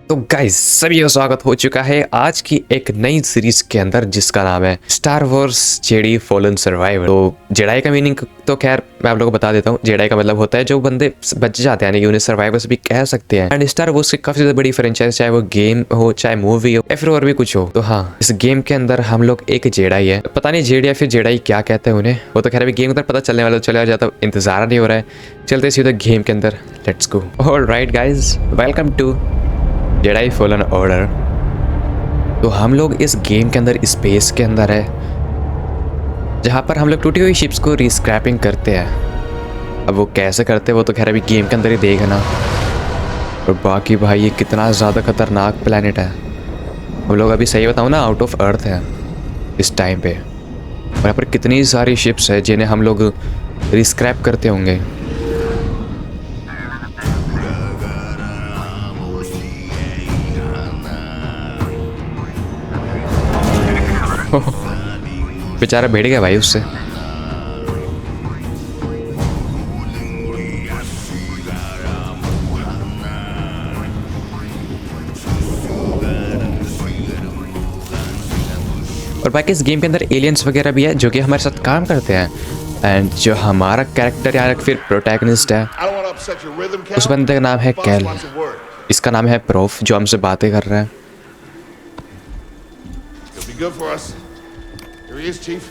तो गाइस सभी का स्वागत हो चुका है आज की एक नई सीरीज के अंदर जिसका नाम है star Wars JD fallen survivor. तो जेडाई का मीनिंग तो खैर मैं आप लोगों को बता देता हूँ। जेडाई का मतलब होता है जो बंदे बच जाते हैं, यानी कि उन्हें सर्वाइवर्स भी कह सकते हैं। एंड स्टार वॉर्स की काफी ज्यादा बड़ी फ्रेंचाइज, चाहे वो गेम हो चाहे मूवी हो या फिर और भी कुछ हो। तो हाँ, इस गेम के अंदर हम लोग एक जेडाई है, पता नहीं जेडी या फिर जेडाई क्या कहते हैं उन्हें, वो तो खैर अभी गेम के अंदर पता चलने वाला। चले जाता इंतजार नहीं हो रहा है, चलते सीधे गेम के अंदर। Let's go. Alright guys, welcome to Jedi Fallen Order. तो हम लोग इस गेम के अंदर स्पेस के अंदर है, जहाँ पर हम लोग टूटी हुई शिप्स को रिस्क्रैपिंग करते हैं। अब वो कैसे करते हैं वो तो खैर अभी गेम के अंदर ही देखना। और बाकी भाई ये कितना ज़्यादा खतरनाक प्लेनेट है। हम लोग अभी सही बताऊँ ना, आउट ऑफ अर्थ है इस टाइम पे। और यहाँ पर कितनी सारी शिप्स है जिन्हें हम लोग रिस्क्रैप करते होंगे। बेचारा भेड़ गया भाई उससे। और बाकी इस गेम के अंदर एलियंस वगैरह भी है जो कि हमारे साथ काम करते हैं। एंड जो हमारा कैरेक्टर या फिर प्रोटैगनिस्ट है उस बंदे का नाम है कैल। इसका नाम है प्रोफ, जो हमसे बातें कर रहा है। Here he is, Chief.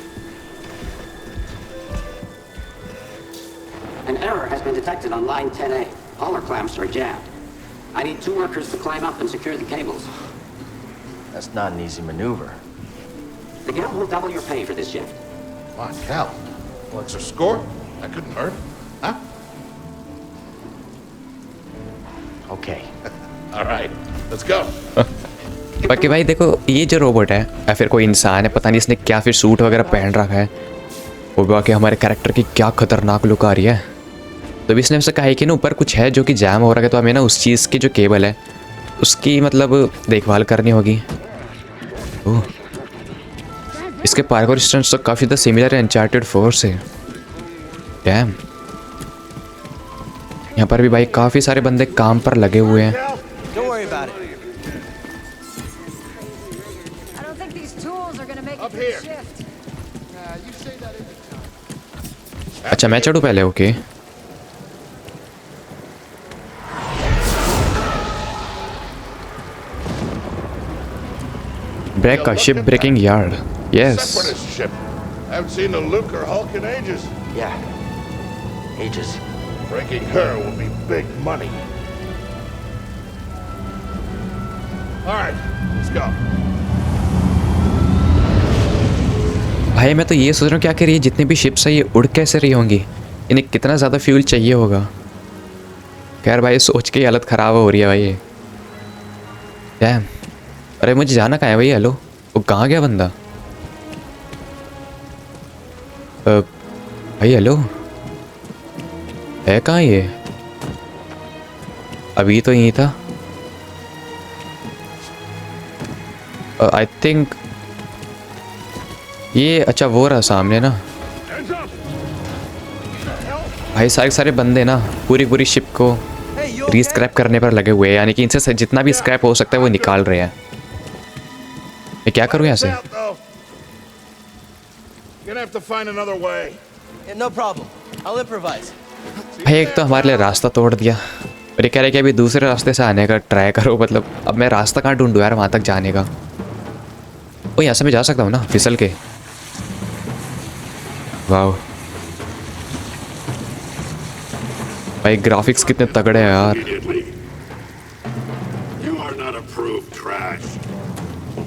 An error has been detected on line 10A. All our clamps are jammed. I need 2 workers to climb up and secure the cables. That's not an easy maneuver. The Gal will double your pay for this shift. Come on, Cal. Well, extra score? That couldn't hurt. Huh? Okay. All right. Let's go. बाकी भाई देखो, ये जो robot है या फिर कोई इंसान है, पता नहीं इसने क्या फिर सूट वगैरह पहन रखा है। वो बाकी हमारे कैरेक्टर की क्या खतरनाक लुक आ रही है। तो अभी इसने हमसे कहा है कि ना ऊपर कुछ है जो कि जैम हो रहा है, तो हमें ना उस चीज़ की जो केबल है उसकी मतलब देखभाल करनी होगी। ओह, इसके पार्कोर स्टंट्स तो काफ़ी ज़्यादा सिमिलर है अनचार्टेड 4 से। डैम, यहाँ पर भी भाई काफ़ी सारे बंदे काम पर लगे हुए हैं। अच्छा मैं चढ़ूँ पहले? ओके। ब्रेक का ship breaking yard. Yes. Haven't seen a Luke or Hulk in ages. Yeah. Ages. Breaking her will be big money. All right, let's go. भाई मैं तो ये सोच रहा हूँ क्या कर रही है, जितनी भी शिप्स है ये उड़ कैसे रही होंगी, इन्हें कितना ज़्यादा फ्यूल चाहिए होगा। खैर भाई सोच के ही हालत ख़राब हो रही है भाई ये। डैम, अरे मुझे जाना कहाँ है भाई? हेलो, वो कहाँ गया बंदा? भाई हेलो, है कहाँ ये? अभी तो यहीं था। आई थिंक ये, अच्छा वो रहा सामने ना। भाई सारे बंदे ना पूरी शिप को रीस्क्रैप करने पर लगे हुए हैं, यानी कि इनसे जितना भी स्क्रैप हो सकता है वो निकाल रहे हैं। मैं क्या करूँ यहाँ से? भाई एक तो हमारे लिए रास्ता तोड़ दिया, और ये कह रहे कि अभी दूसरे रास्ते से आने का ट्राई करो। मतलब अब मैं रास्ता कहाँ ढूंढूँ यार वहाँ तक जाने का? ओ यहाँ से मैं जा सकता हूँ ना फिसल के? वाह भाई ग्राफिक्स कितने तगड़े हैं यार।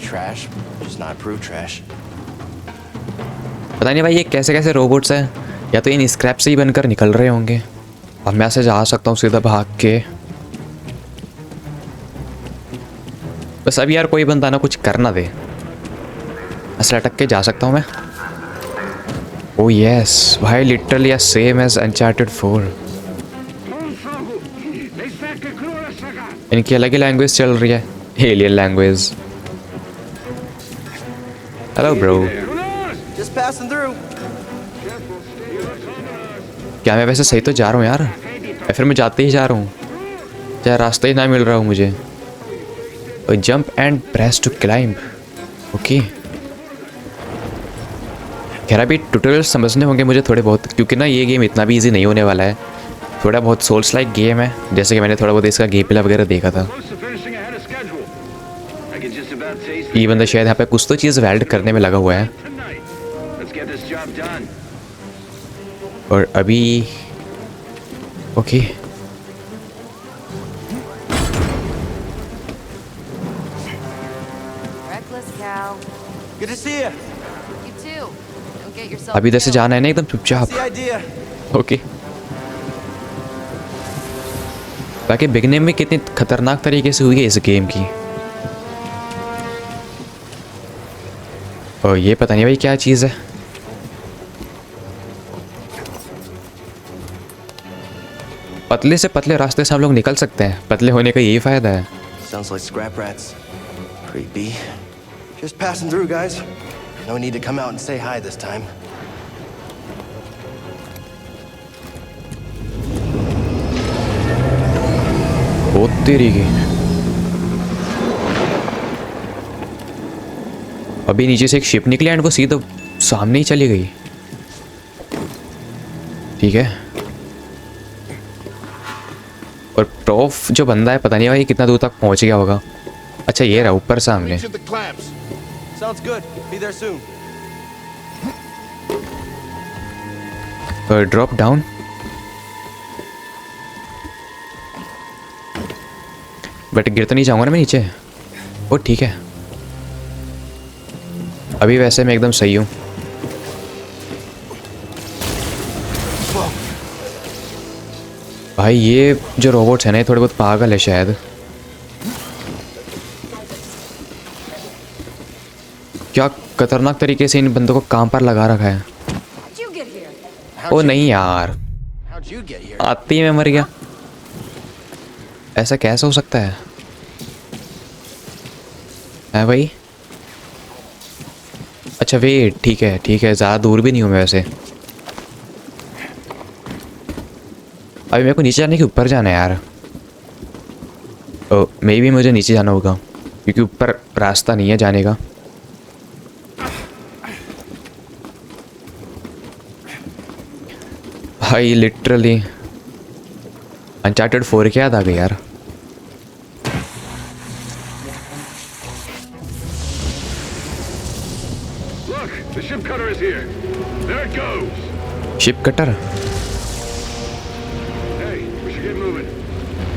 Trash? Just not approved trash. पता नहीं भाई ये कैसे कैसे रोबोट्स हैं, या तो इन स्क्रैप से ही बनकर निकल रहे होंगे। अब मैं ऐसे जा सकता हूँ सीधा भाग के। बस अब यार कोई बंदा ना कुछ कर ना दे, ऐसे लटक के जा सकता हूँ मैं। ओह यस भाई, लिटरली सेम एज अनचार्टेड 4। इनकी अलग ही लैंग्वेज चल रही है, एलियन लैंग्वेज। Hello bro. क्या मैं वैसे सही तो जा रहा हूँ यार, या फिर मैं जाते ही जा रहा हूँ? क्या रास्ता ही ना मिल रहा हूँ मुझे? Jump and press to climb. Okay, खैर अभी ट्यूटोरियल समझने होंगे मुझे थोड़े बहुत, क्योंकि ना ये गेम इतना भी इजी नहीं होने वाला है। थोड़ा बहुत सोल्स लाइक गेम है, जैसे कि मैंने थोड़ा बहुत इसका गेम प्ले वगैरह देखा था। ये बंदा शायद यहाँ पे कुछ तो चीज़ वेल्ड करने में लगा हुआ है। और अभी okay, Reckless cow. Good to see you. You too. Don't get yourself. अभी इधर से killed. जाना है ना एकदम चुपचाप। The idea. ओके, ताकि बिगने में कितनी खतरनाक तरीके से हुई है इस गेम की। और ये पता नहीं भाई क्या चीज़ है। पतले से पतले रास्ते से हम लोग निकल सकते हैं, पतले होने का यही फायदा है। Sounds like scrap rats. Creepy. Just passing through, guys. No need to come out and say hi this time. ओ तेरी की, अभी नीचे से एक शिप निकली एंड वो सीधा सामने ही चली गई। ठीक है, और प्रॉफ जो बंदा है पता नहीं भाई कितना दूर तक पहुंच गया होगा। अच्छा ये रहा ऊपर सामने। Reach the clamps. Sounds good. Be there soon. Drop down. But गिर तो नहीं जाऊंगा ना मैं नीचे। ओ ठीक है, अभी वैसे मैं एकदम सही हूँ। भाई ये जो रोबोट्स हैं ना, ये थोड़े बहुत पागल है शायद। क्या खतरनाक तरीके से इन बंदों को काम पर लगा रखा है। How'd you get here? ओ नहीं यार, How'd you get here? आते ही मैं मर गया। ऐसा कैसे हो सकता है भाई? अच्छा वेट, ठीक है ठीक है, ज़्यादा दूर भी नहीं हूँ मैं वैसे। अभी मेरे को नीचे जाने के ऊपर जाना है यार। ओ मे भी मुझे नीचे जाना होगा, क्योंकि ऊपर रास्ता नहीं है जाने का। भाई लिटरली अनचार्टेड 4 की याद आ गई यार। Look, the ship cutter is here. There it goes. Ship cutter. Hey, we should get moving.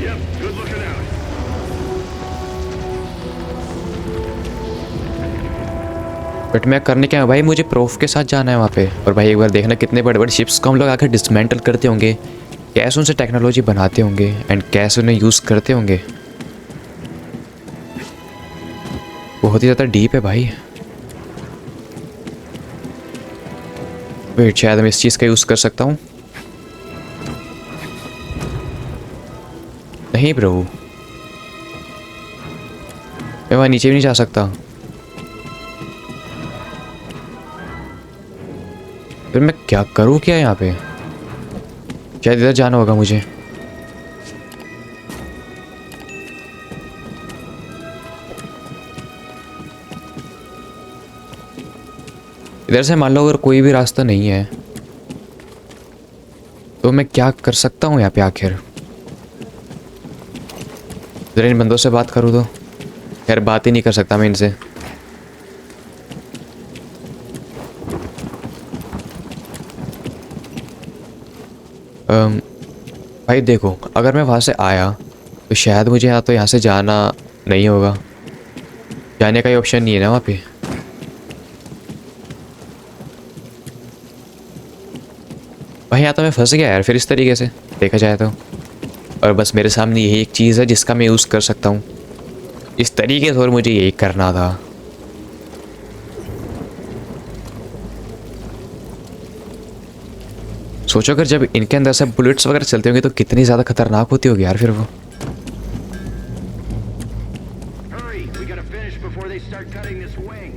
Yep, good looking out. But मैं करने क्या है भाई, मुझे प्रूफ के साथ जाना है वहाँ पे। और भाई एक बार देखना कितने बड़े बड़े शिप्स को हम लोग आकर डिसमेंटल करते होंगे, कैसे उनसे टेक्नोलॉजी बनाते होंगे एंड कैसे उन्हें यूज़ करते होंगे। बहुत ही ज़्यादा डीप है भाई। वेट, शायद मैं इस चीज़ का यूज़ कर सकता हूँ। नहीं ब्रो, मैं वहाँ नीचे भी नहीं जा सकता। फिर मैं क्या करूँ क्या यहाँ पे? शायद इधर जाना होगा मुझे। इधर से मान लो अगर कोई भी रास्ता नहीं है तो मैं क्या कर सकता हूँ यहाँ पे आखिर? जरा इन बंदों से बात करूँ तो, यार बात ही नहीं कर सकता मैं इनसे। भाई देखो, अगर मैं वहाँ से आया तो शायद मुझे या तो यहाँ से जाना नहीं होगा, जाने का ही ऑप्शन नहीं है ना वहाँ पे। भाई यहाँ तो मैं फंस गया यार फिर इस तरीके से देखा जाए तो। और बस मेरे सामने यही एक चीज़ है जिसका मैं यूज़ कर सकता हूँ इस तरीके से, और मुझे यही करना था। सोचो अगर जब इनके अंदर से बुलेट्स वगैरह चलते होंगे तो कितनी ज़्यादा खतरनाक होती होगी यार फिर वो। Hurry, we gotta finish before they start cutting this wing.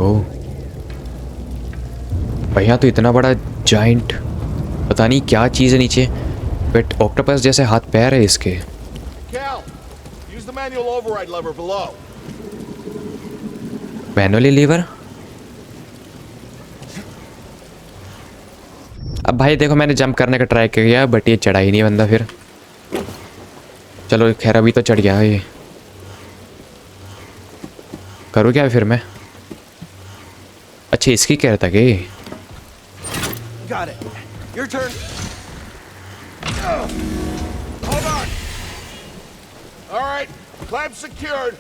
ओह भाई, यहाँ तो इतना बड़ा जाइंट पता नहीं क्या चीज़ है नीचे, बट ऑक्टोपस जैसे हाथ पैर है इसके। Use the manual override lever below. Manually lever. अब भाई देखो मैंने जंप करने का ट्राई किया बट ये चढ़ा ही नहीं बंदा फिर। चलो खैर अभी तो चढ़ गया ये। करूँ क्या फिर मैं? अच्छा इसकी कह रहा था कि Got it. Your turn. Hold on. All right, clamp secured.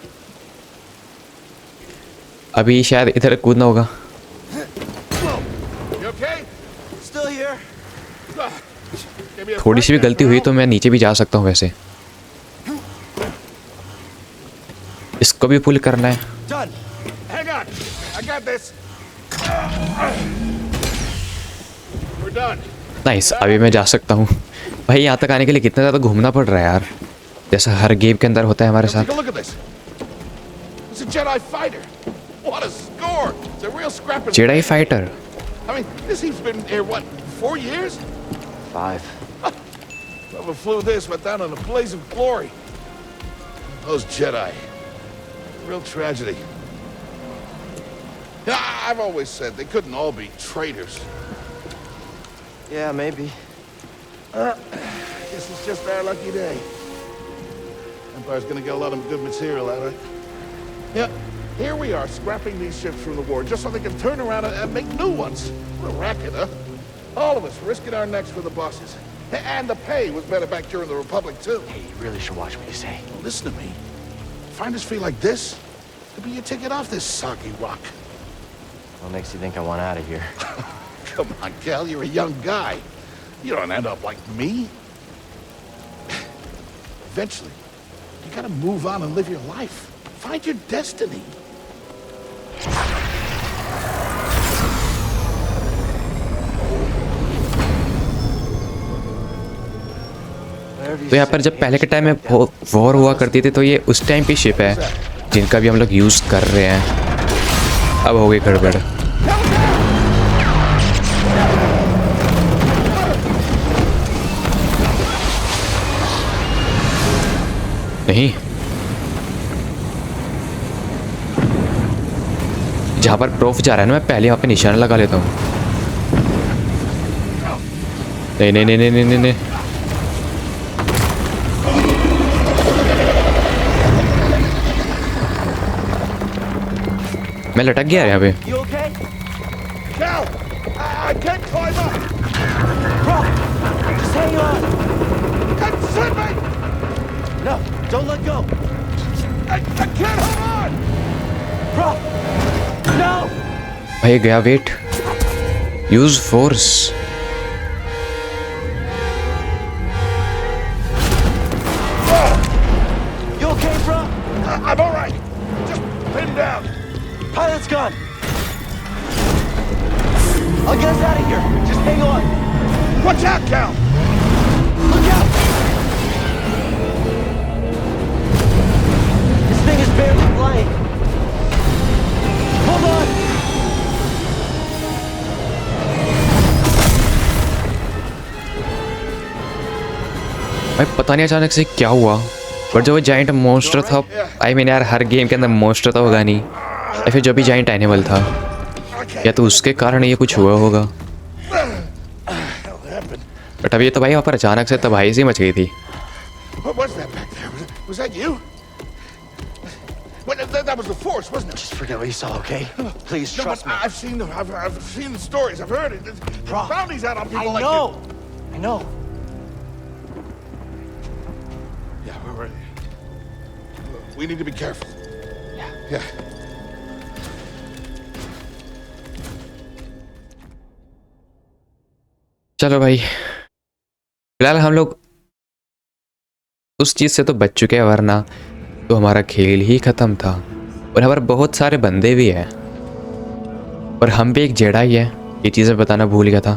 अभी शायद इधर कूदना होगा। You okay? Still here. Give me a थोड़ी सी भी break, गलती हुई pal. तो मैं नीचे भी जा सकता हूँ वैसे। इसको भी पुल करना है। Done. Hang on. I got this. We're done. Nice अभी मैं जा सकता हूँ। भाई यहाँ तक आने के लिए कितना ज़्यादा घूमना पड़ रहा है यार, जैसा हर गेम के अंदर होता है हमारे Take a साथ। look at this. It's a Jedi fighter. What a score! It's a real scrap. Jedi fighter. I mean, this thing's been here, what, 4 years? 5. Whoever flew this went down in a blaze of glory. Those Jedi. Real tragedy. Yeah, I've always said they couldn't all be traitors. Yeah, maybe. Guess it's just our lucky day. Empire's gonna get a lot of good material out of it. Yeah, here we are, scrapping these ships from the war just so they can turn around and make new ones. What a racket, huh? All of us risking our necks for the bosses. And the pay was better back during the Republic, too. Hey, you really should watch what you say. Well, listen to me. Find us feel like this, it'll be your ticket off this soggy rock. What makes you think I want out of here? Come on, Cal, you're a young guy. You don't end up like me. Eventually, you gotta move on and live your life. Find your destiny. तो यहाँ पर जब पहले के time में war हुआ करती थी तो ये उस टाइम की शिप है जिनका भी हम लोग यूज़ कर रहे हैं। अब हो गई गड़बड़। नहीं, जहाँ पर प्रूफ जा रहा है ना मैं पहले यहाँ पे निशाना लगा लेता हूँ। नहीं नहीं नहीं नहीं नहीं नहीं। मैं लटक गया यहाँ पे। You okay? Cal, I can't climb up. Bro, just hang on. Send me. No, don't let go. I can't hold on. Bro, no. भाई गया wait. Use force. You okay, bro? I'm all right. Just pin down. Pilot's gone. I'll get us out of here. Just hang on. Watch out, Cal. Look out. This thing is barely flying. Hold on. भाई पता नहीं अचानक से क्या हुआ, पर जो वो जाइंट मॉन्स्टर था, आई मीन यार हर गेम के अंदर मॉन्स्टर तो होगा नहीं, या फिर जो भी जाइंट एनिमल था, या तो उसके कारण ये कुछ हुआ होगा। बट अभी तो भाई वहाँ पर अचानक से तबाही सी मच गई थी। What was that back there? Was that you? That was the Force, wasn't it? Just forget what you saw, okay? Please No, trust but me. I've seen the stories. I've heard it. There's Bro, bounties out on people I like know. I know. you. Yeah, we're ready. We need to be careful. Yeah. चलो भाई, फिलहाल हम लोग उस चीज़ से तो बच चुके हैं, वरना तो हमारा खेल ही ख़त्म था। और हमारे बहुत सारे बंदे भी हैं, और हम भी एक जेडाई है, ये चीज़ें बताना भूल गया था।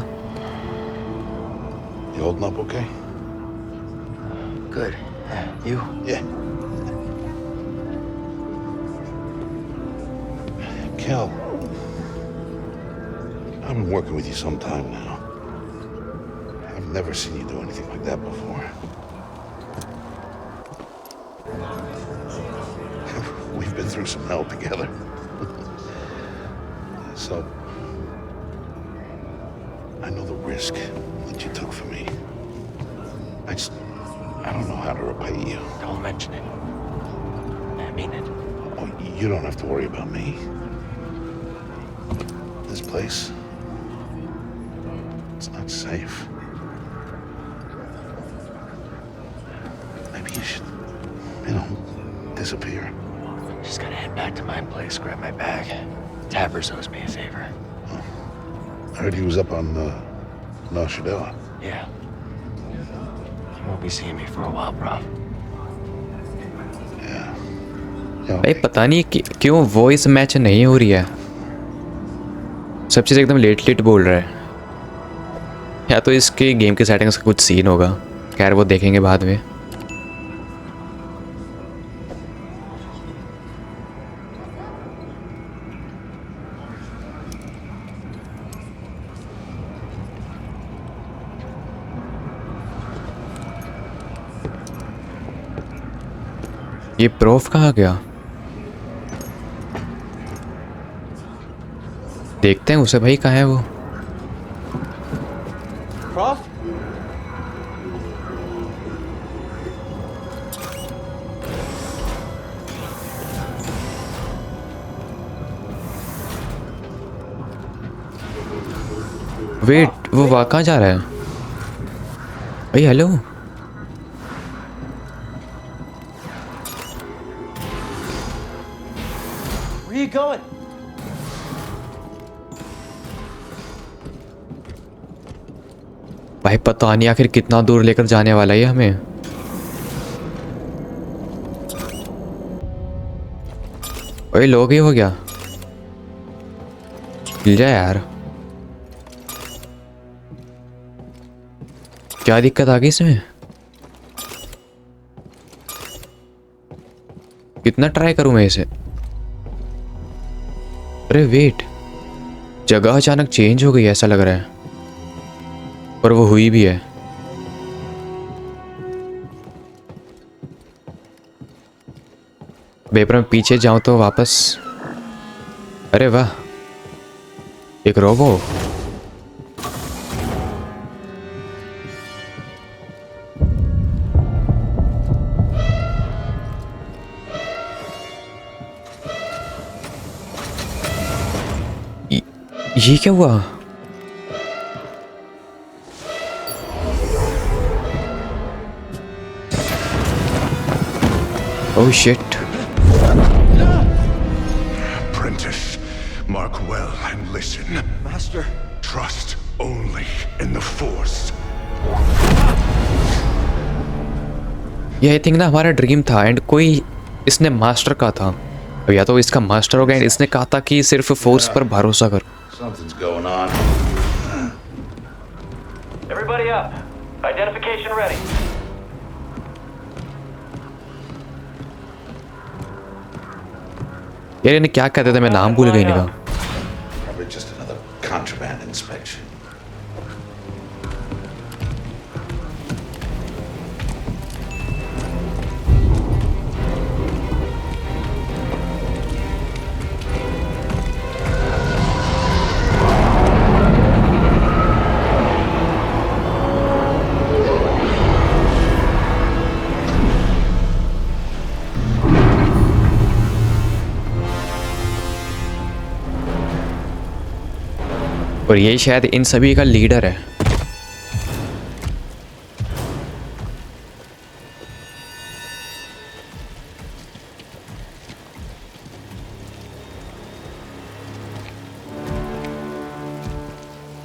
You holding up okay? Good. You? Yeah. Kel, I've been working with you some time now. I've never seen you do anything like that before. We've been through some hell together. So, I know the risk that you took for me. I don't know how to repay you. Don't mention it. I mean it. Oh, you don't have to worry about me. This place, it's not safe. Maybe you should, disappear. Just gotta head back to my place, grab my bag. Tappers owes me a favor. I heard he was up on Noshadella. Yeah. You won't be seeing me for a while, bro. Yeah. भाई पता नहीं क्यों voice match नहीं हो रही है, सब चीज़ एकदम लेट लेट बोल रहा है। या तो इसके गेम की सेटिंग्स का कुछ सीन होगा, खैर वो देखेंगे बाद में। ये प्रोफ कहाँ गया? देखते हैं उसे भाई, कहाँ है वो? Prof? वेट, वो वहाँ कहाँ जा रहा है? भाई hello, Where are you going? भाई पता नहीं आखिर कितना दूर लेकर जाने वाला है ये हमें। ओए लोग ही हो गया, मिल जाए यार। क्या दिक्कत आ गई इसमें? कितना ट्राई करूं मैं इसे? अरे वेट, जगह अचानक चेंज हो गई ऐसा लग रहा है, पर वो हुई भी है। बेपर में पीछे जाऊं तो वापस, अरे वाह, एक रोबो। ये क्या हुआ? Oh shit. Apprentice, mark well and listen. Master. Trust only in the Force. ये आई थिंक ना हमारा ड्रीम था एंड कोई इसने मास्टर का था, या तो इसका मास्टर हो गया एंड इसने कहा था कि सिर्फ फोर्स पर भरोसा करो। Something's going on. Everybody up. Identification ready. यार इन्हें क्या कहते थे, मैं नाम भूल गई इनका। Probably just another contraband inspection. और ये शायद इन सभी का लीडर है।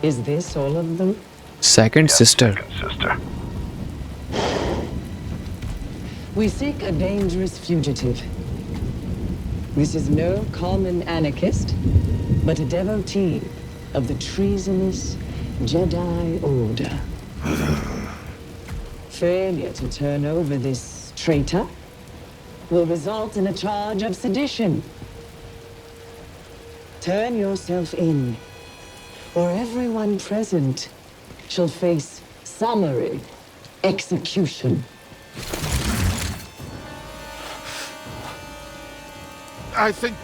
Is this all of them? Second sister. We seek a dangerous fugitive. This is no common anarchist, but a devotee of the treasonous Jedi Order. Failure to turn over this traitor will result in a charge of sedition. Turn yourself in, or everyone present shall face summary execution. I think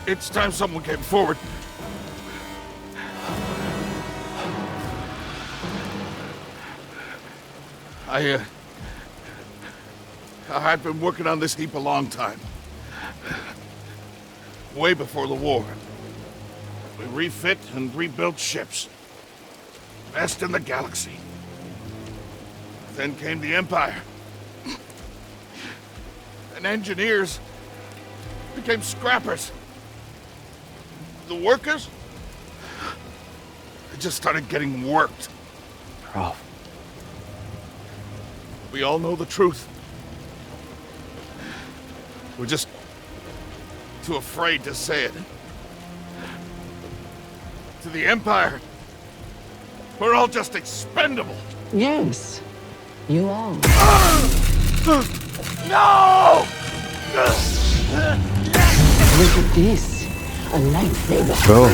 it's time someone came forward. I've been working on this heap a long time. Way before the war. We refit and rebuilt ships. Best in the galaxy. Then came the Empire. And engineers became scrappers. The workers, they just started getting worked. Bro. We all know the truth. We're just too afraid to say it. To the Empire, we're all just expendable. Yes, you are. No! Look at this. A lightsaber. Bro,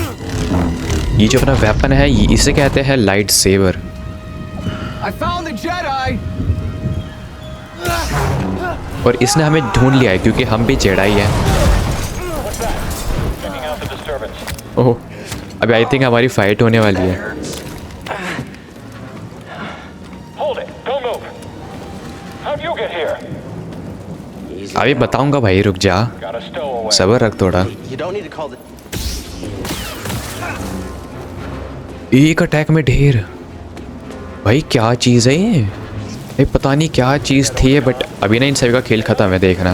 ये जो अपना weapon है इसे कहते हैं lightsaber. I found the Jedi! और इसने हमें ढूंढ लिया है क्योंकि हम भी जेडाई हैं। ओह, अभी आई थिंक हमारी फाइट होने वाली है। अभी बताऊंगा भाई, रुक जा, सब्र रख थोड़ा। You don't need to call the... एक अटैक में ढेर। भाई क्या चीज़ है ये? भाई पता नहीं क्या चीज़ थी ये, बट अभी ना इन सभी का खेल खत्म है, देखना।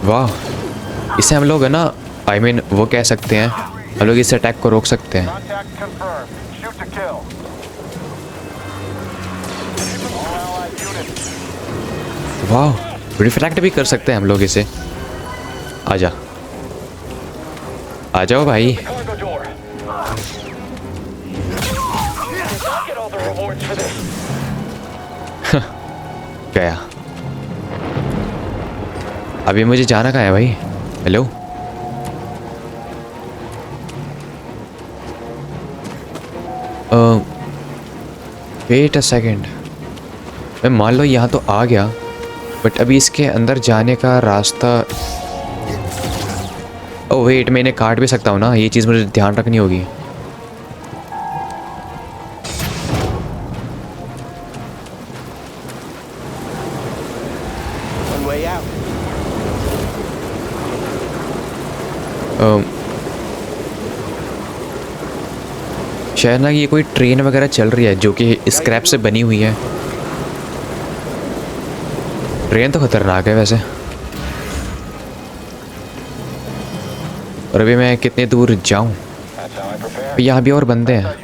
वाह, इसे हम लोग है ना, आई मीन वो कह सकते हैं, हम लोग इस अटैक को रोक सकते हैं। वाह, रिफ्लेक्ट भी कर सकते हैं हम लोग इसे। आजा, आ जाओ भाई। गया। अभी मुझे जाना कहाँ है भाई? Hello, wait a second. मैं मान लो यहाँ तो आ गया, बट अभी इसके अंदर जाने का रास्ता। ओह वेट, मैं इन्हें काट भी सकता हूँ ना, ये चीज़ मुझे ध्यान रखनी होगी। One way out. शायद ना ये कोई ट्रेन वगैरह चल रही है जो कि स्क्रैप से बनी हुई है। ट्रेन तो खतरनाक है वैसे। और अभी मैं कितने दूर जाऊं? यहाँ भी और बंदे हैं।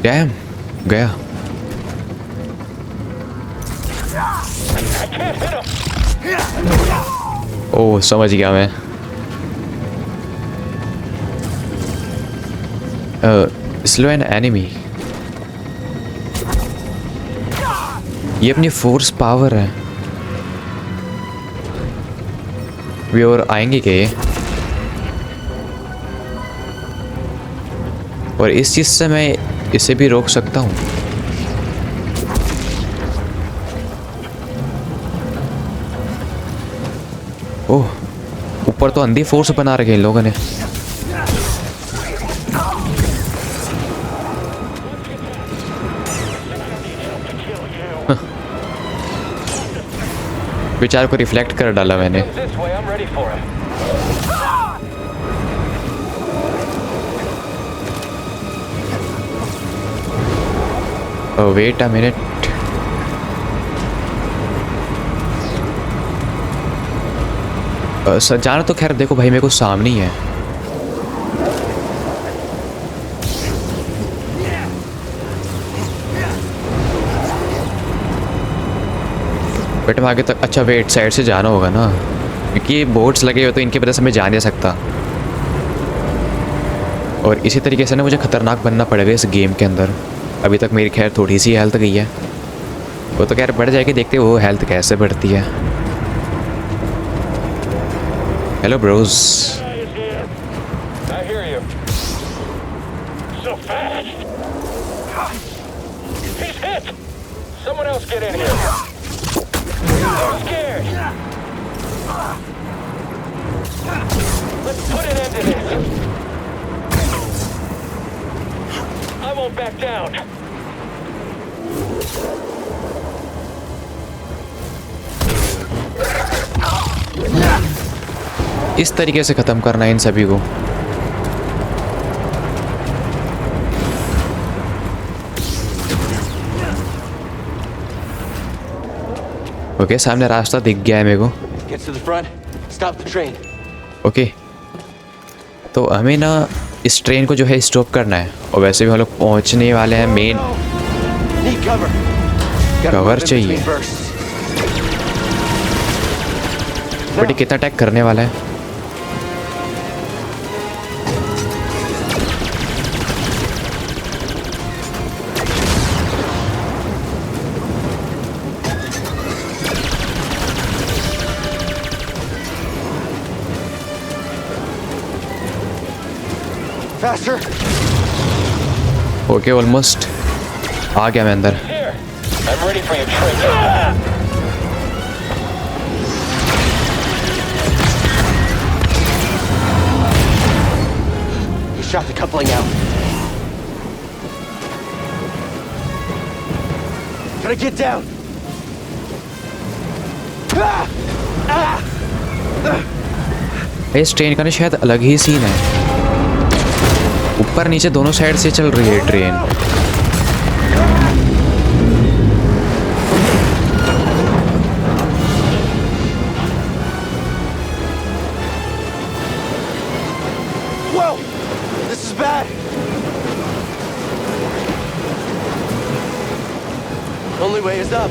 डैम, गया। ओह समझ गया मैं। स्लो एन एनिमी, ये अपनी फोर्स पावर है। वे और आएंगे क्या ये? और इस चीज़ से मैं इसे भी रोक सकता हूँ। ओह, ऊपर तो अंधी फोर्स बना रखे इन लोगों ने। विचार को रिफ्लेक्ट कर डाला मैंने। Oh, wait a minute. जाना तो खैर देखो भाई, मेरे को सामने ही है। बट मैं आगे तक, अच्छा वेट, साइड से जाना होगा ना। क्योंकि बोर्ड्स लगे हुए तो इनकी वजह से मैं जा नहीं सकता। और इसी तरीके से ना मुझे ख़तरनाक बनना पड़ेगा इस गेम के अंदर। अभी तक मेरी खैर थोड़ी सी हेल्थ गई है, वो तो खैर बढ़ जाएगी, देखते वो हेल्थ कैसे बढ़ती है। Hello bros. I hear you. So fast. He's hit. Someone else get in here. I'm scared. Let's put an end to this. I won't back down. इस तरीके से ख़त्म करना है इन सभी को। ओके, सामने रास्ता दिख गया है मेरे को। Get to the front. Stop the train. Okay, तो हमें ना इस ट्रेन को जो है स्टॉप करना है, और वैसे भी हम लोग पहुंचने वाले हैं main. Need cover. Gotta Cover move in चाहिए। between bursts. बट ये कितना अटैक करने वाला है? Faster. ओके, ऑलमोस्ट आ गया मैं अंदर। Here. I'm ready for your trick. You shot the coupling out. Gotta get down. इस ट्रेन का ना शायद अलग ही सीन है, ऊपर नीचे दोनों साइड से चल रही है train. Whoa! This is bad. Only way is up.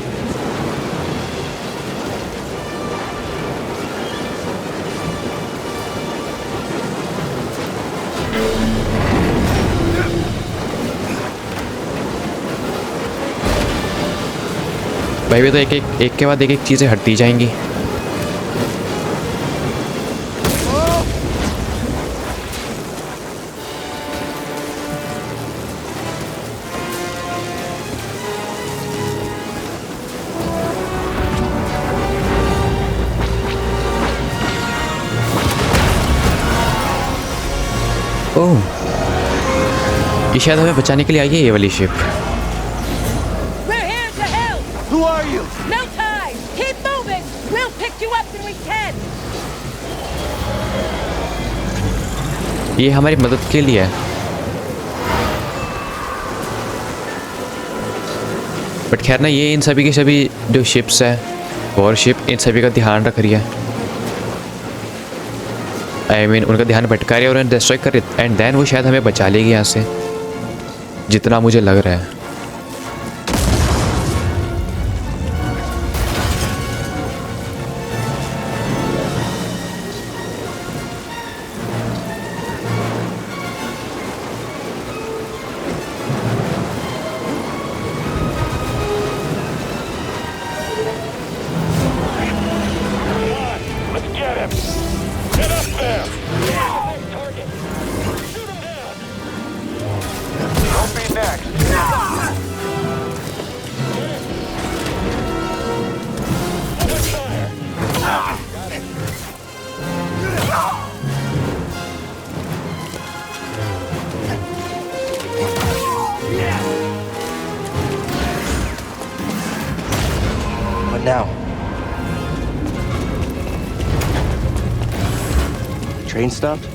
भाई भी तो एक के बाद एक चीज़ें हटती जाएंगी। ओह, ये शायद हमें बचाने के लिए आई है ये वाली ship. We're here to help! Who are you? No time! Keep moving! We'll pick you up when we can! ये हमारी मदद के लिए है। बट खैर ना, ये इन सभी की सभी जो शिप्स है, वॉरशिप, इन सभी का ध्यान रख रही है। आई मीन उनका ध्यान भटका रही है और उन्हें डिस्ट्रॉय कर रही है, एंड देन वो शायद हमें बचा लेगी यहाँ से, जितना मुझे लग रहा है। Let's get him. Get up there. Target. Shoot him down. Don't be next. Open fire. Got it. What now? Train stopped?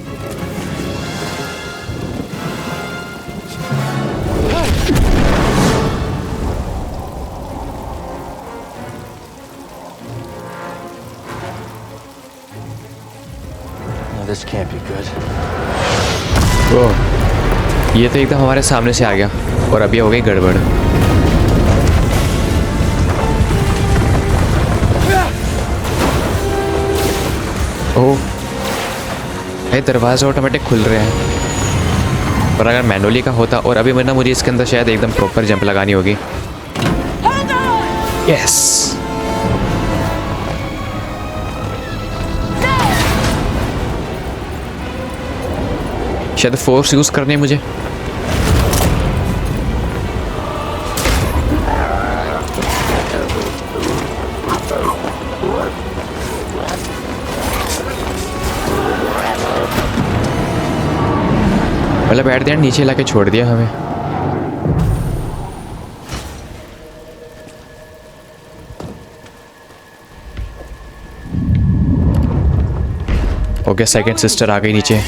No, this can't be good. ओह, ये तो एकदम हमारे सामने से आ गया और अभी हो गई गड़बड़। ओह भाई दरवाजे ऑटोमेटिक खुल रहे हैं, पर अगर मैनुअली का होता और अभी वरना मुझे इसके अंदर शायद एकदम प्रॉपर जंप लगानी होगी। यस शायद फोर्स यूज करनी है मुझे। मतलब बैठ दिया, नीचे लाके छोड़ दिया हमें। ओके सेकंड सिस्टर आ गई नीचे।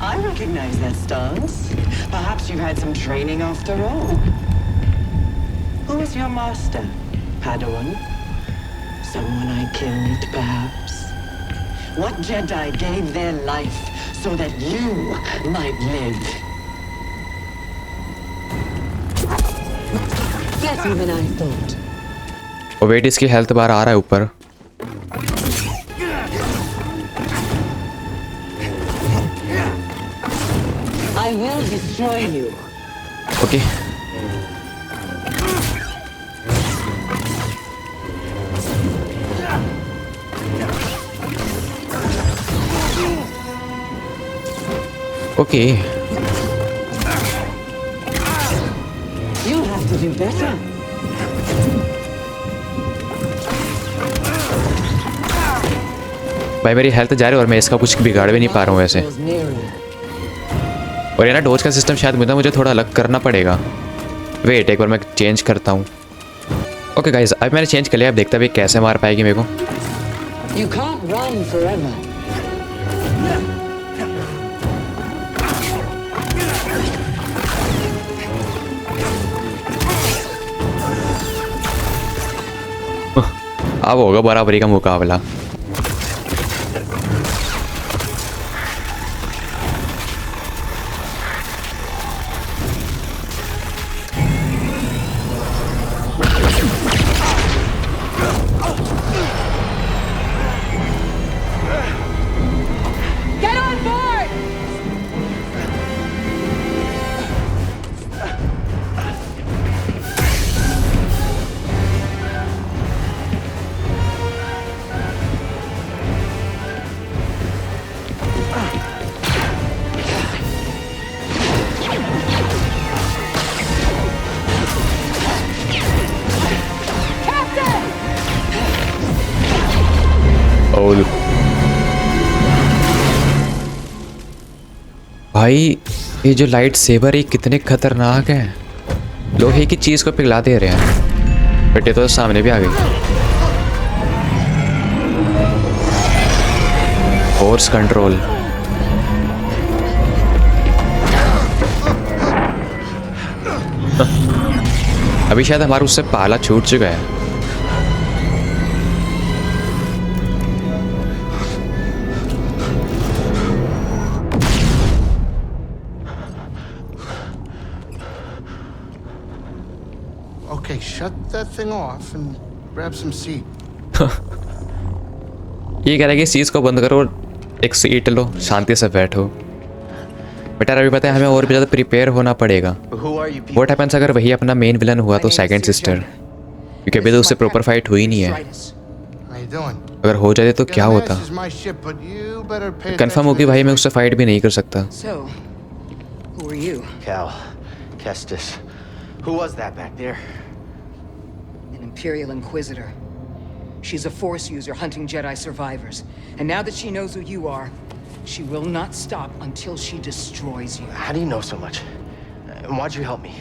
I recognize that stance. Perhaps you've had some training after all. Who is your master? Padawan? Someone I killed, perhaps? What Jedi gave their life so that you might live? Better than I thought. और wait इसकी health बार आ रहा है ऊपर। I will destroy you. Okay okay You have to do better. भाई मेरी health जा रही है और मैं इसका कुछ बिगाड़ भी नहीं पा रहा हूँ वैसे। Goes nearer. और ये ना डोज का सिस्टम शायद मुझे थोड़ा अलग करना पड़ेगा। वेट एक बार मैं चेंज करता हूँ। ओके गाइस अब मैंने चेंज कर लिया, अब देखता भी कैसे मार पाएगी मेरे को। You can't run forever. अब होगा बराबरी का मुकाबला। Get on board! और भाई ये जो लाइट सेबर है कितने खतरनाक है, लोहे की चीज को पिघला दे रहे हैं। बेटे तो सामने भी आ गई। फोर्स कंट्रोल अभी शायद हमारा उससे पाला छूट चुका है। Okay, shut that thing off and grab some seat. ये कह रहा है कि इस चीज़ को बंद करो और एक सीट लो, शांति से बैठो। बेटा अभी पता है हमें और भी ज़्यादा प्रिपेयर होना पड़ेगा। Who are you people? What happens अगर वही अपना मेन विलन हुआ तो सेकंड सिस्टर, क्योंकि अभी तो उससे प्रॉपर फाइट हुई नहीं है। How you doing? अगर हो जाए तो क्या होता? This is my ship, but you better pay confirm हो कि भाई मैं उससे फाइट भी नहीं कर सकता। So, who are you? Cal. Kestis. Who was that back there? An Imperial Inquisitor. She's a Force user hunting Jedi survivors. And now that she knows who you are, she will not stop until she destroys you. How do you know so much? And why'd you help me?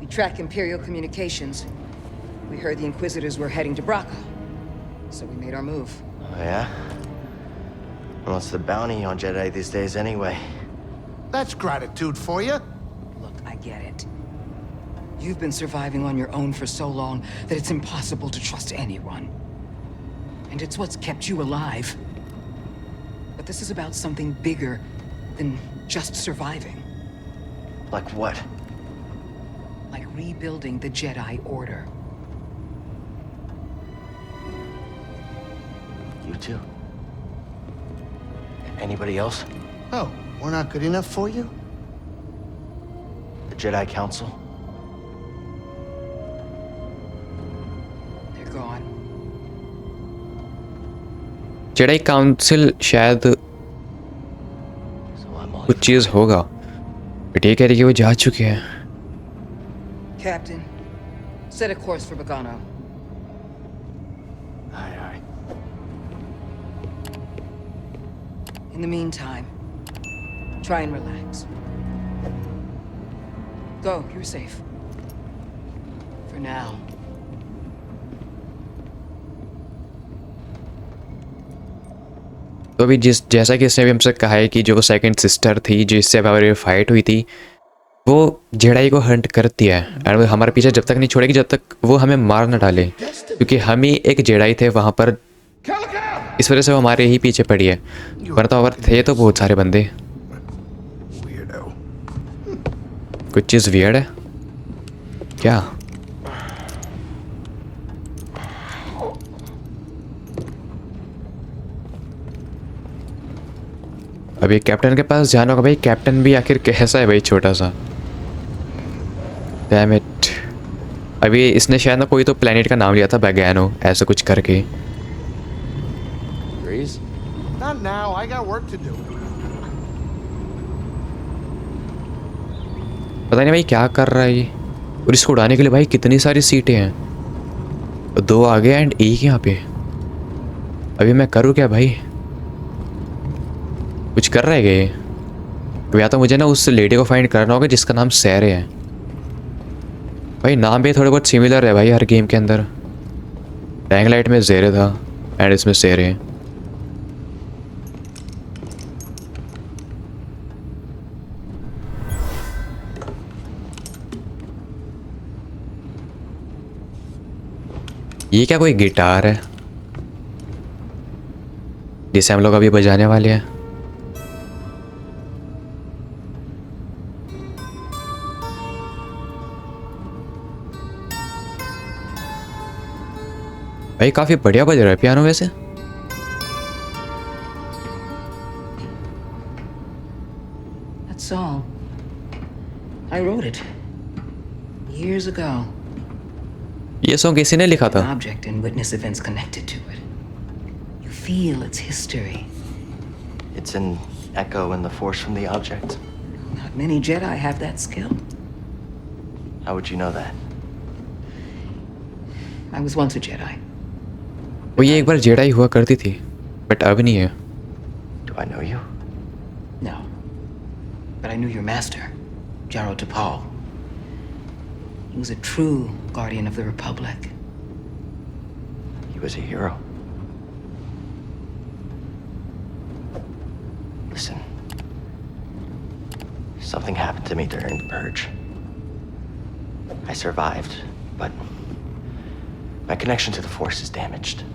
We track Imperial communications. We heard the Inquisitors were heading to Bracca. So we made our move. Oh, yeah? And what's the bounty on Jedi these days anyway? That's gratitude for you. Look, I get it. You've been surviving on your own for so long that it's impossible to trust anyone. And it's what's kept you alive. But this is about something bigger than just surviving. Like what? Like rebuilding the Jedi Order. You too. Anybody else? Oh, we're not good enough for you? The Jedi Council? They're gone. Jedi council शायद कुछ चीज़ होगा, but ये कह रही है वो जा चुके हैं। Captain, set a course for Bogano. Aye, aye. In the meantime, try and relax. Go, you're safe. For now. तो अभी जैसा कि इसने भी हमसे कहा है कि जो सेकंड सिस्टर थी जिससे हमारी फाइट हुई थी, वो जेडाई को हंट करती है एंड वो हमारे पीछे जब तक नहीं छोड़ेगी जब तक वो हमें मार ना डाले, क्योंकि हम ही एक जेडाई थे वहाँ पर, इस वजह से वो हमारे ही पीछे पड़ी है। वरना तो और थे तो बहुत सारे बंदे। कुछ चीज़ वियर्ड है क्या? अभी कैप्टन के पास जाना होगा भाई। कैप्टन भी आखिर कैसा है भाई, छोटा सा। Damn it. अभी इसने शायद ना कोई तो प्लेनेट का नाम लिया था, बैगैनो ऐसा कुछ करके। Not now. I got work to do. पता नहीं भाई क्या कर रहा है ये। और इसको उड़ाने के लिए भाई कितनी सारी सीटें हैं, 2 आगे एंड 1 यहाँ पे। अभी मैं करूँ क्या भाई? कुछ कर रहा है क्या ये? या तो मुझे ना उस लेडी को फाइंड करना होगा जिसका नाम सैरे है। भाई नाम भी थोड़े बहुत सिमिलर है भाई हर गेम के अंदर। टैंग लाइट में ज़ेरे था एंड इसमें सैरे। ये क्या कोई गिटार है जिसे हम लोग अभी बजाने वाले हैं? भाई काफी बढ़िया बज रहा है पियानो वैसे। That song, I wrote it years ago. ये सॉन्ग किसी ने लिखा था? An object and witness events connected to it. You feel its history. It's an echo in the force from the object. Not many Jedi have that skill. How would you know that? I was once a Jedi. वो ये एक बार Jedi हुआ करती थी but अब नहीं है। Do I know you? No. But I knew your master, Jaro Tapal. He was a true guardian of the Republic. He was a hero. Listen. Something happened to me during the Purge. I survived, but my connection to the Force is damaged.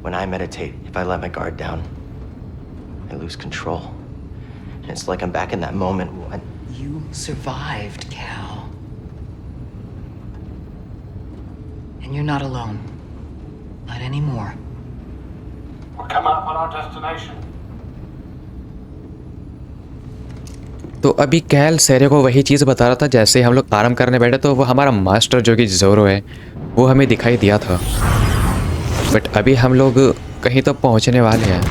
When I meditate, if I let my guard down, I lose control. And it's like I'm back in that moment when... You survived, Cal. And you're not alone. Not anymore. We're coming up on our destination. तो अभी कैल सैरे को वही चीज़ बता रहा था जैसे हम लोग आराम करने बैठे तो वो हमारा मास्टर जो कि जोरो है वो हमें दिखाई दिया था। बट अभी हम लोग कहीं तो पहुंचने वाले हैं।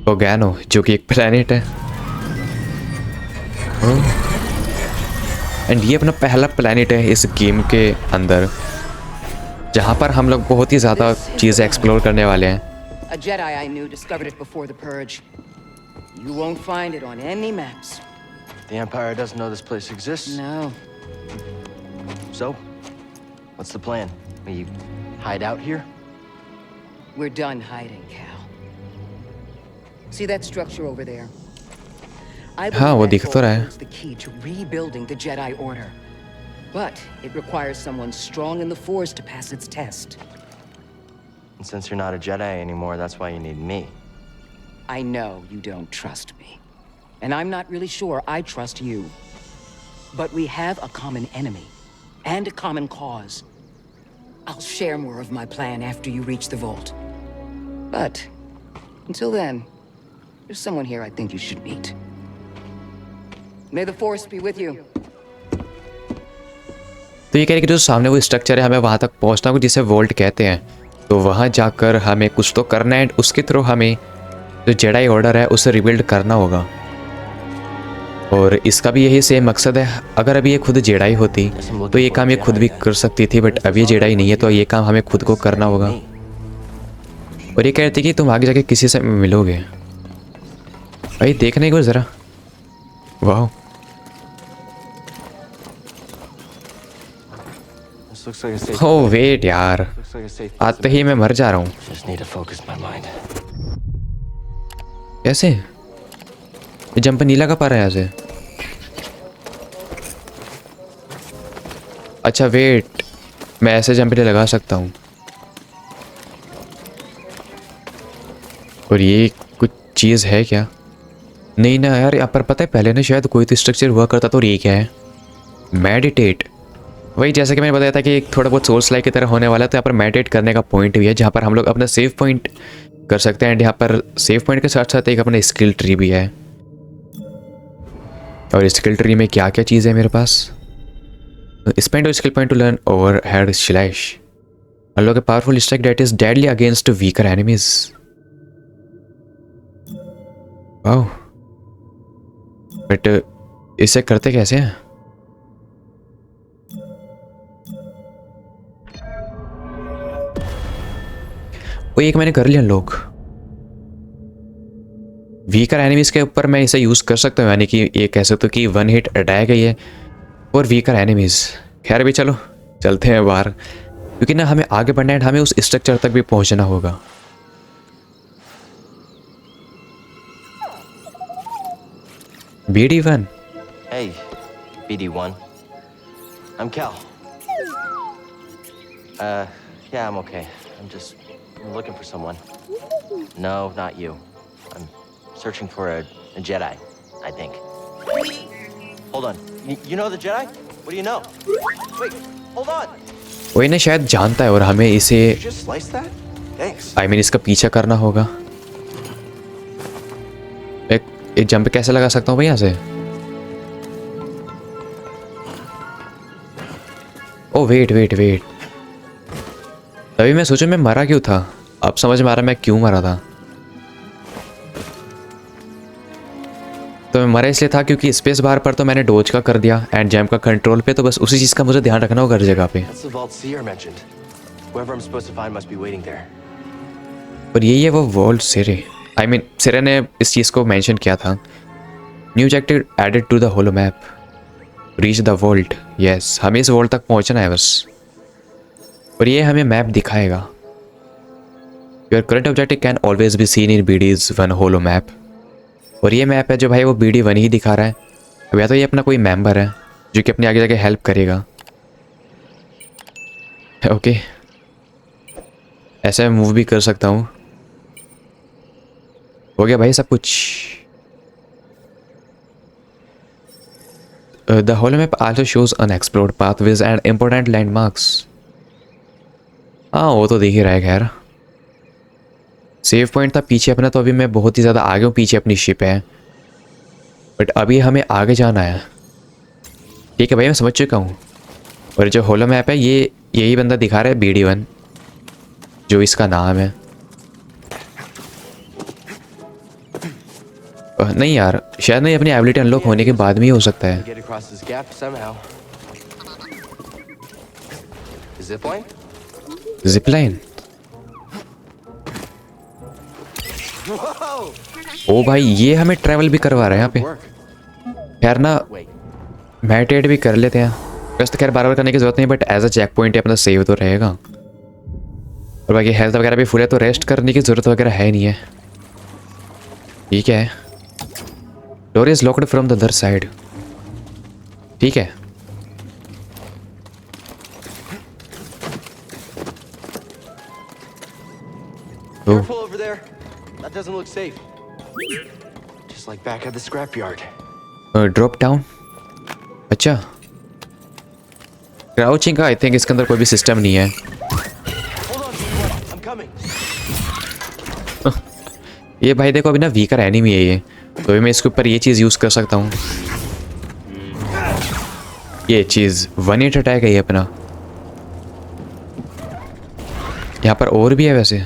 बोगैनो जो कि एक प्लेनेट है एंड ये अपना पहला प्लेनेट है इस गेम के अंदर जहाँ पर हम लोग बहुत ही ज़्यादा चीज़ें एक्सप्लोर करने वाले हैं। A Jedi I knew discovered it before the Purge. You won't find it on any maps. The Empire doesn't know this place exists? No. So, what's the plan? Will you hide out here? We're done hiding, Cal. See that structure over there? I हाँ वो believe दिख तो रहा है। that holds the key to rebuilding the Jedi Order. But it requires someone strong in the Force to pass its test. And since you're not a Jedi anymore, that's why you need me. I know you don't trust me. And I'm not really sure I trust you. But we have a common enemy. And a common cause. I'll share more of my plan after you reach the vault. But until then, there's someone here I think you should meet. May the Force be with you. तो ये कह रहे कि जो सामने वो structure है हमें वहाँ तक पहुँचना होगा जिसे वोल्ट कहते हैं, तो वहाँ जाकर हमें कुछ तो करना है एंड उसके थ्रू हमें जो जेडाई ऑर्डर है उसे रिबिल्ड करना होगा। और इसका भी यही सेम मकसद है। अगर अभी ये खुद जेडाई होती तो ये काम ये खुद भी कर सकती थी, बट अब ये जेडाई नहीं है तो ये काम हमें खुद को करना होगा। और ये कह रहे थे कि तुम आगे जाके किसी से मिलोगे। भाई देखने को ज़रा, वाह हो वेट यार, आते ही मैं मर जा रहा हूँ। कैसे जंप नहीं लगा पा रहा है ऐसे? अच्छा वेट, मैं ऐसे जंप नहीं लगा सकता हूँ। और ये कुछ चीज़ है क्या? नहीं ना यार, यहाँ पर पता है पहले ना शायद कोई तो स्ट्रक्चर हुआ करता था। और ये क्या है? मेडिटेट। वही जैसा कि मैंने बताया था कि एक थोड़ा बहुत सोर्स लाइक की तरह होने वाला है, तो यहाँ पर मेडिटेट करने का पॉइंट भी है जहाँ पर हम लोग अपना सेव पॉइंट कर सकते हैं। एंड यहाँ पर सेव पॉइंट के साथ साथ एक अपना स्किल ट्री भी है। और स्किल ट्री में क्या क्या चीज़ है मेरे पास? Spend your skill point to learn overhead slash, unlock a powerful strike that is deadly against weaker enemies. Wow, but इसे करते कैसे हैं? वो एक मैंने कर लिया लोग। वीकर एनिमीज के ऊपर मैं इसे यूज़ कर सकता हूँ, यानी कि ये कह सकते हो कि वन हिट अटैक है ये और वीकर एनिमीज। खैर भी चलो चलते हैं बाहर, क्योंकि ना हमें आगे बढ़ना है, हमें उस स्ट्रक्चर तक भी पहुंचना होगा। BD1। Hey, BD1. I'm Cal. Yeah, I'm okay. I'm looking for someone. No, not you. I'm searching for a Jedi, I think. Hold on. You know the Jedi? What do you know? Wait, hold on. वो इन्हें शायद जानता है और हमें इसे Did you just slice that? Thanks. I mean इसका पीछा करना होगा। एक जंप कैसे लगा सकता हूँ भाई यहाँ से? ओ वेट वेट वेट, तभी मैं सोचूं मैं मरा क्यों था। अब समझ में आ रहा मैं क्यों मरा था। तो मैं मरा इसलिए था क्योंकि स्पेस बार पर तो मैंने डोज का कर दिया एंड जैम का कंट्रोल पे, तो बस उसी चीज़ का मुझे ध्यान रखना होगा हर जगह पे। और यही है वो वॉल्ट सिरे। I mean, सिरे ने इस चीज़ को मेंशन किया था। New objective added to the holo map, reach the vault. Yes, हमें इस वॉल्ट तक पहुंचना है बस। और ये हमें मैप दिखाएगा। Your current objective can always be seen in BD1 holo map. और ये मैप है जो भाई वो BD1 ही दिखा रहा है। अब या तो ये अपना कोई मेंबर है जो कि अपनी आगे जाके हेल्प करेगा। ओके, ऐसे मूव भी कर सकता हूँ। हो गया भाई सब कुछ। The holo map also shows unexplored pathways and important landmarks. हाँ वो तो देख ही रहा है। खैर सेव पॉइंट था पीछे अपना, तो अभी मैं बहुत ही ज़्यादा आगे हूँ, पीछे अपनी शिप है। बट अभी हमें आगे जाना है। ठीक है भाई, मैं समझ चुका हूँ। और जो होलो मैप है ये यही बंदा दिखा रहा है BD1, जो इसका नाम है। नहीं यार, शायद नहीं, अपनी एबिलिटी अनलॉक होने के बाद में ही हो सकता है। जिपलाइन। ओ भाई, ये हमें ट्रैवल भी करवा रहा है यहाँ पे। यार ना मेडिटेट भी कर लेते हैं। वैसे तो खैर बार बार करने की जरूरत नहीं, but as a checkpoint अपना सेव तो रहेगा। और बाकी हेल्थ वगैरह भी फुल है, तो रेस्ट करने की जरूरत वगैरह है नहीं है। ठीक है, door is locked from the other side. ठीक है, Careful over there. That doesn't look safe. Just like back at the scrapyard. Drop down. अच्छा, क्राउचिंग का आई थिंक इसके अंदर कोई भी सिस्टम नहीं है। ये भाई देखो अभी ना वीकर एनिमी है ये, तो मैं इसके ऊपर ये चीज़ यूज़ कर सकता हूँ। ये चीज़ 1 हिट अटैक है ये अपना। यहाँ पर और भी है वैसे।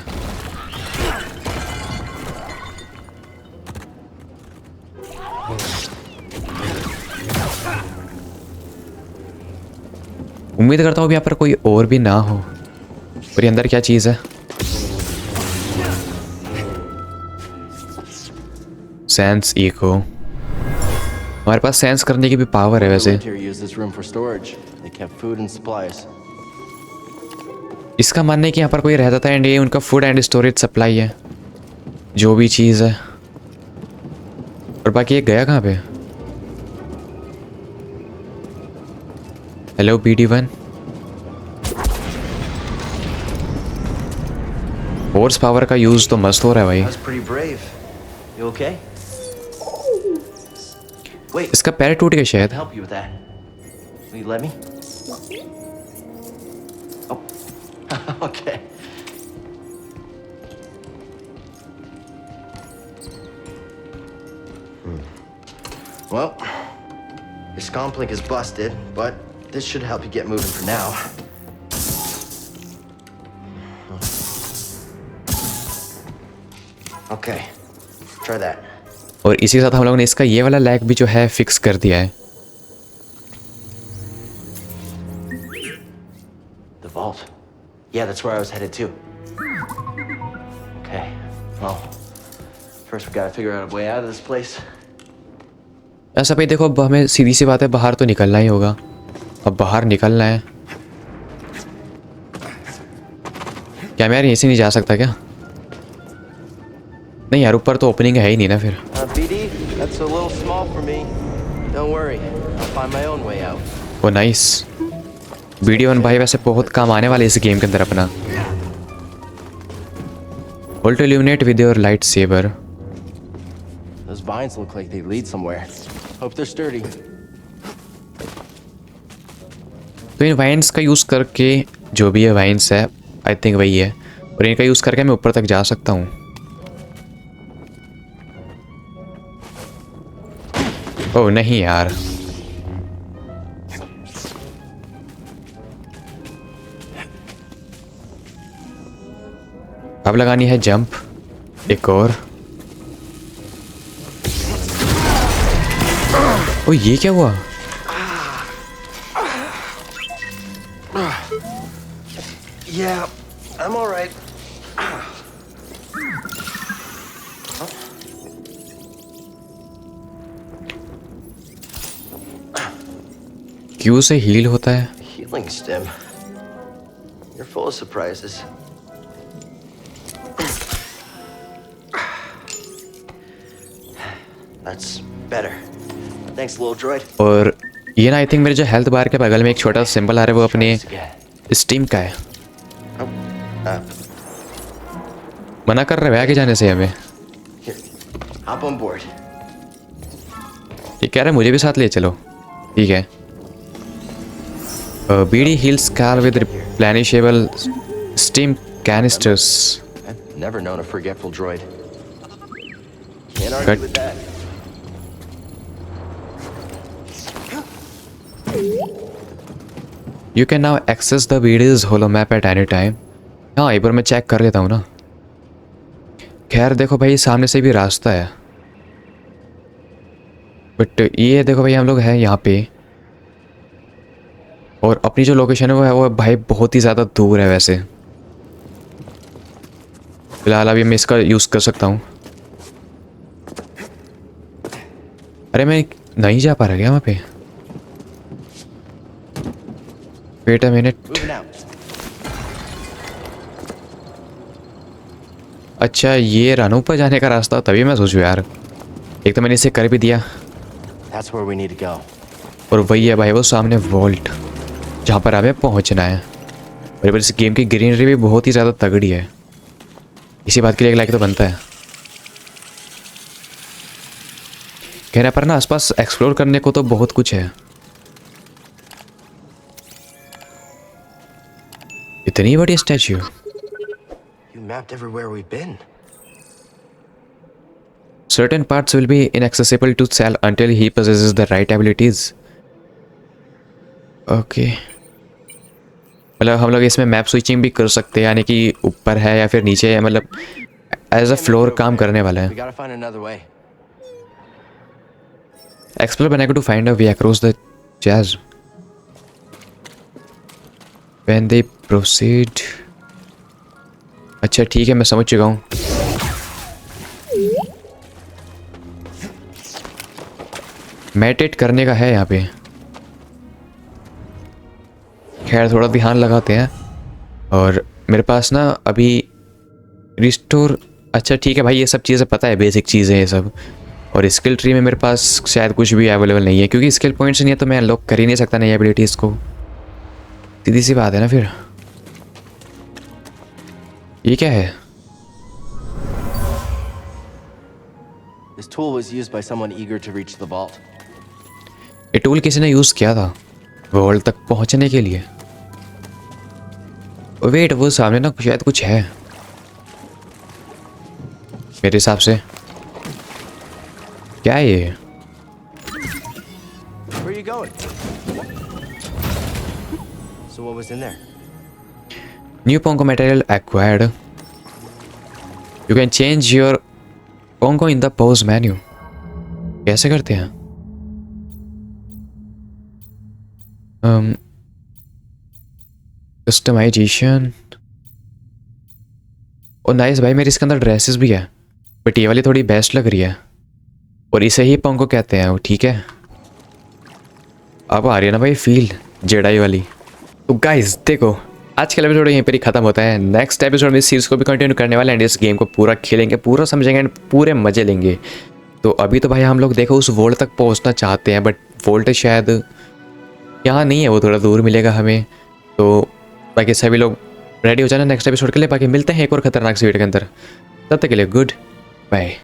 उम्मीद करता हूँ यहाँ पर कोई और भी ना हो। और ये अंदर क्या चीज़ है? Sense echo. हमारे पास सेंस करने की भी पावर है वैसे। इसका मानना है कि यहाँ पर कोई रहता था एंड ये उनका फूड एंड स्टोरेज सप्लाई है, जो भी चीज़ है। और बाकी ये गया कहाँ पे? Hello BD1। फोर्स पावर का यूज तो मस्त हो रहा है भाई। इसका पैर टूट गया शायद। Okay. Well, your scomp link is busted, but this should help you get moving for now. Okay, try that. और इसी के साथ हम लोगों ने इसका ये वाला लैग भी जो है फिक्स कर दिया है। The vault. Yeah, that's where I was headed to. Okay, well, first we gotta figure out a way out of this place. ऐसा भाई देखो, अब हमें सीधी सी बात है, बाहर तो निकलना ही होगा। अब बाहर निकलना है। क्या मैं यार यहीं से नहीं जा सकता क्या? नहीं यार, ऊपर तो ओपनिंग है ही नहीं ना फिर। BD, that's a little small for me. Don't worry, I'll find my own way out. वो नाइस। BD1 भाई वैसे बहुत काम आने वाले इस गेम के अंदर अपना। Hold to illuminate with your lightsaber. Those vines look like they lead somewhere. Hope they're sturdy. तो इन वाइन्स का यूज़ करके, जो भी ये वाइन्स है आई थिंक वही है, और इनका यूज़ करके मैं ऊपर तक जा सकता हूँ। ओह नहीं यार, अब लगानी है जंप एक और। ओ ये क्या हुआ? Yeah, I'm all right. क्यों से हील होता है? Healing stem. You're full of surprises. That's better. Thanks, little droid. और ये ना आई थिंक मेरे जो हेल्थ बार के बगल में एक छोटा सिंबल आ रहा है, वो अपने स्टीम का है। मना कर रहे हैं आगे जाने से हमें। Hop on board. ये कह रहा है मुझे भी साथ ले चलो। ठीक है। BD heals Cal with replenishable steam canisters. I've never known a forgetful droid. Can't argue with that. You can now access the BD's holomap at any time. हाँ, एक बार मैं चेक कर लेता हूँ ना। खैर देखो भाई, सामने से भी रास्ता है, बट ये देखो भाई हम लोग हैं यहाँ पे, और अपनी जो लोकेशन है वो भाई बहुत ही ज़्यादा दूर है वैसे। फिलहाल अभी मैं इसका यूज़ कर सकता हूँ। अरे मैं नहीं जा पा रहा क्या वहाँ पे? Wait a minute. अच्छा ये रानू पर जाने का रास्ता, तभी मैं सोचूं यार। एक तो मैंने इसे कर भी दिया। That's where we need to go. और वही है भाई वो सामने वॉल्ट, जहाँ पर हमें पहुँचना है। और इस गेम की ग्रीनरी भी बहुत ही ज़्यादा तगड़ी है, इसी बात के लिए एक लाइक तो बनता है। कहने पर ना आसपास एक्सप्लोर करने को तो बहुत कुछ है। इतनी बड़ी statue. You mapped everywhere we've been. Certain parts will be inaccessible to Sal until he possesses the right abilities. Okay. मतलब हम लोग इसमें मैप स्विचिंग भी कर सकते हैं, यानी कि ऊपर है या फिर नीचे है, मतलब एज अ फ्लोर काम करने वाला है. We gotta find another way. Explore Banaco to find a way across the chasm. When they proceed. अच्छा ठीक है, मैं समझ चुका हूँ. मेडिटेट करने का है यहाँ पे. खैर थोड़ा ध्यान लगाते हैं. और मेरे पास ना अभी रिस्टोर. अच्छा ठीक है भाई, ये सब चीज़ें पता है, बेसिक चीज़ें ये सब. और स्किल ट्री में मेरे पास शायद कुछ भी अवेलेबल नहीं है, क्योंकि स्किल पॉइंट्स नहीं है तो मैं अनलॉक कर ही नहीं सकता नई एबिलिटीज़ को. सीधी सी बात है ना. फिर ये क्या है? This tool was used by someone eager to reach the vault. ये टूल किसी ने यूज़ किया था वॉल्ट तक पहुंचने के लिए. वेट, वो सामने ना शायद कुछ है मेरे हिसाब से. क्या है ये? Where are you going? So what was in there? New Pongo material acquired. You can change your Pongo in the pause menu. कैसे करते हैं? Customization. और नाइस भाई, मेरे इसके अंदर ड्रेसेस भी है, बट ये वाली थोड़ी बेस्ट लग रही है. और इसे ही पोंगो कहते हैं वो. ठीक है, अब आ रही है ना भाई फील जेडाई वाली. तो गाइस देखो, आज का एपिसोड यहीं पर ही खत्म होता है. नेक्स्ट एपिसोड में इस सीरीज को भी कंटिन्यू करने वाले हैं, इस गेम को पूरा खेलेंगे, पूरा समझेंगे एंड पूरे मजे लेंगे. तो अभी तो भाई हम लोग देखो उस वोल्ट तक पहुंचना चाहते हैं, बट वोल्ट शायद यहाँ नहीं है, वो थोड़ा दूर मिलेगा हमें. तो बाकी सभी लोग रेडी हो जाना नेक्स्ट एपिसोड के लिए. बाकी मिलते हैं एक और खतरनाक सी वीडियो के अंदर. तब तक के लिए गुड बाय.